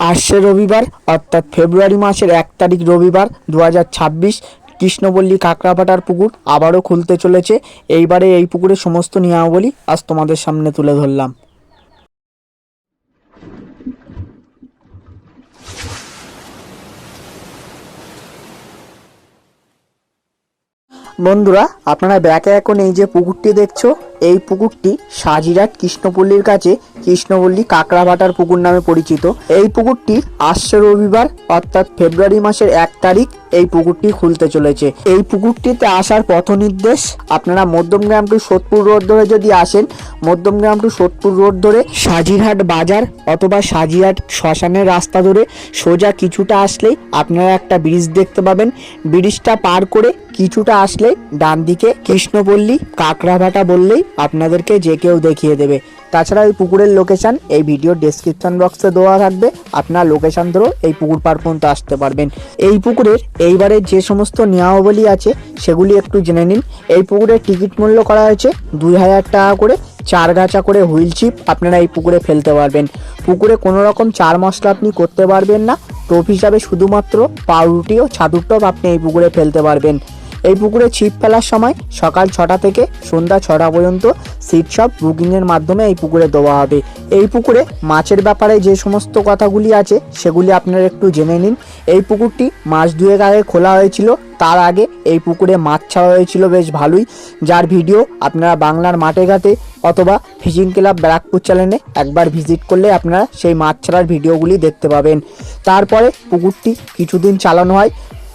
আসছে রবিবার অর্থাৎ ফেব্রুয়ারি মাসের 1 তারিখ রবিবার 2026 কৃষ্ণপল্লী কাঁকড়াভাটার পুকুর আবারও খুলতে চলেছে। এইবারে এই পুকুরের সমস্ত নিয়মাবলী আজ তোমাদের সামনে তুলে ধরলাম। বন্ধুরা, আপনারা ব্যাকে এখন এই যে পুকুরটি দেখছো, এই পুকুরটি সাজিরহাট কৃষ্ণপল্লীর কাছে কৃষ্ণপল্লী কাঁকড়াভাটার পুকুর নামে পরিচিত। এই পুকুরটি আসছে রবিবার অর্থাৎ ফেব্রুয়ারি মাসের 1 তারিখ এই পুকুরটি খুলতে চলেছে। এই পুকুরটিতে আসার পথ নির্দেশ, আপনারা মধ্যমগ্রাম টু সোদপুর রোড ধরে যদি আসেন, মধ্যমগ্রাম টু সোদপুর রোড ধরে সাজিরহাট বাজার অথবা সাজিরহাট শ্মশানের রাস্তা ধরে সোজা কিছুটা আসলেই আপনারা একটা ব্রিজ দেখতে পাবেন। ব্রিজটা পার করে কিছুটা আসলে ডান দিকে কৃষ্ণপল্লী কাঁকড়াভাটা বললেই আপনাদেরকে যে কেউ দেখিয়ে দেবে। তাছাড়া এই পুকুরের লোকেশন এই ভিডিওর ডেসক্রিপশন বক্সে দেওয়া থাকবে, আপনারা লোকেশন ধরেও এই পুকুর পার পর্যন্ত আসতে পারবেন। এই পুকুরের এইবারে যে সমস্ত নিয়মাবলী আছে সেগুলি একটু জেনে নিন। এই পুকুরের টিকিট মূল্য করা হয়েছে 2000 টাকা করে। 4 গাছা করে হুইল চিপ আপনারা এই পুকুরে ফেলতে পারবেন। পুকুরে কোনো রকম চার মশলা আপনি করতে পারবেন না। টোপ হিসাবে শুধুমাত্র পাউরুটি ও ছাতুর টোপ আপনি এই পুকুরে ফেলতে পারবেন। এই পুকুরে ছিপ ফেলার সময় সকাল 6টা থেকে সন্ধ্যা 6টা পর্যন্ত সিট সব বুকিংয়ের মাধ্যমে এই পুকুরে দেওয়া হবে। এই পুকুরে মাছের ব্যাপারে যে সমস্ত কথাগুলি আছে সেগুলি আপনারা একটু জেনে নিন। এই পুকুরটি মাস 2 আগে খোলা হয়েছিল। তার আগে এই পুকুরে মাছ ছাড়া হয়েছিল বেশ ভালোই, যার ভিডিও আপনারা বাংলার মাঠে ঘাটে অথবা ফিশিং ক্লাব ব্যারাকপুর চ্যানেলে একবার ভিজিট করলে আপনারা সেই মাছ ছাড়ার ভিডিওগুলি দেখতে পাবেন। তারপরে পুকুরটি কিছুদিন চালানো হয়,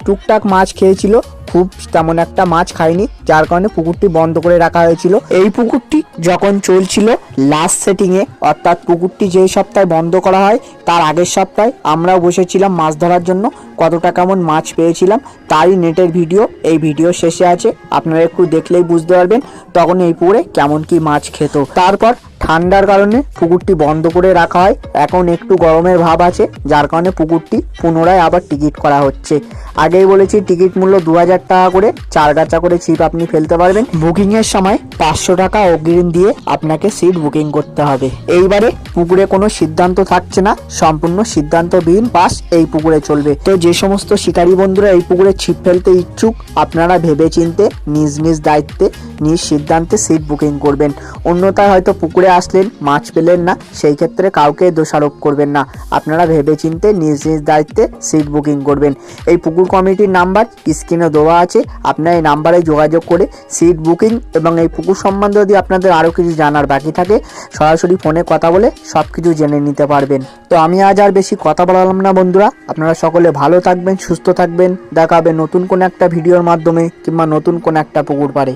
টুকটাক মাছ খেয়েছিল, খুব তেমন একটা মাছ খায়নি, যার কারণে পুকুরটি বন্ধ করে রাখা হয়েছিল। এই পুকুরটি যখন চলছিল লাস্ট সেটিংয়ে অর্থাৎ পুকুরটি যেই সপ্তাহে বন্ধ করা হয় তার আগের সপ্তাহে আমরাও বসেছিলাম মাছ ধরার জন্য। কতটা কেমন মাছ পেয়েছিলাম তারই নেটের ভিডিও এই ভিডিও শেষে আছে, আপনারা একটু দেখলেই বুঝতে পারবেন তখন এই পুকুরে কেমন কি মাছ খেত। তারপর ঠান্ডার কারণে পুকুরটি বন্ধ করে রাখা হয়। এখন একটু গরমের ভাব আছে, যার কারণে পুকুরটি পুনরায় আবার টিকিট করা হচ্ছে। আগেই বলেছি টিকিট মূল্য 2000 টাকা করে। 4 গাছা করে ছিপ আপনি ফেলতে পারবেন। বুকিং এর সময় 500 টাকা অগ্রিম দিয়ে আপনাকে সিট বুকিং করতে হবে। এইবারে পুকুরে কোনো সিদ্ধান্ত থাকছে না, সম্পূর্ণ সিদ্ধান্তবিহীন পাস এই পুকুরে চলবে। তো যে সমস্ত শিকারী বন্ধুরা এই পুকুরে ছিপ ফেলতে ইচ্ছুক, আপনারা ভেবেচিন্তে নিজ নিজ দায়িত্বে নিজ সিদ্ধান্তে সিট বুকিং করবেন। অন্যথায় হয়তো পুকুরে আসলেন মাছ পেলেন না, সেই ক্ষেত্রে কাউকে দোষারোপ করবেন না। আপনারা ভেবেচিন্তে নিজ নিজ দায়িত্বে সিট বুকিং করবেন। এই পুকুর কমিটির নাম্বার স্ক্রিনে দেওয়া আছে, আপনারা এই নাম্বারে যোগাযোগ করে সিট বুকিং এবং এই পুকুর সম্বন্ধে যদি আপনাদের আরও কিছু জানার বাকি থাকে সরাসরি ফোনে কথা বলে সব কিছু জেনে নিতে পারবেন। তো আমি আজ আর বেশি কথা বললাম না বন্ধুরা, আপনারা সকলে ভালো থাকবেন, সুস্থ থাকবেন। দেখা হবে নতুন কোনো একটা ভিডিওর মাধ্যমে কিংবা নতুন কোনো একটা পুকুর পাড়ে।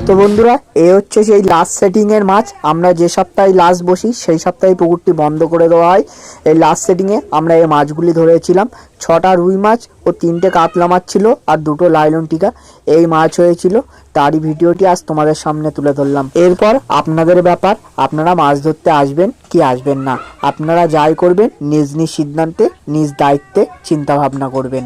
তো বন্ধুরা, এই হচ্ছে সেই লাস্ট সেটিং এর মাছ। আমরা যে সপ্তাহে লাস্ট বসি সেই সপ্তাহে পুকুরটি বন্ধ করে দেওয়া হয়। এই লাস্ট সেটিং এ আমরা এই মাছগুলি ধরেছিলাম। 6টা রুই মাছ ও 3টে কাতলা মাছ ছিল, আর 2টো লাইলন টিকা এই মাছ হয়েছিল। তারই ভিডিওটি আজ তোমাদের সামনে তুলে ধরলাম। এরপর আপনাদের ব্যাপার, আপনারা মাছ ধরতে আসবেন কি আসবেন না। আপনারা যাই করবেন নিজ নিজ সিদ্ধান্তে নিজ দায়িত্বে চিন্তা ভাবনা করবেন।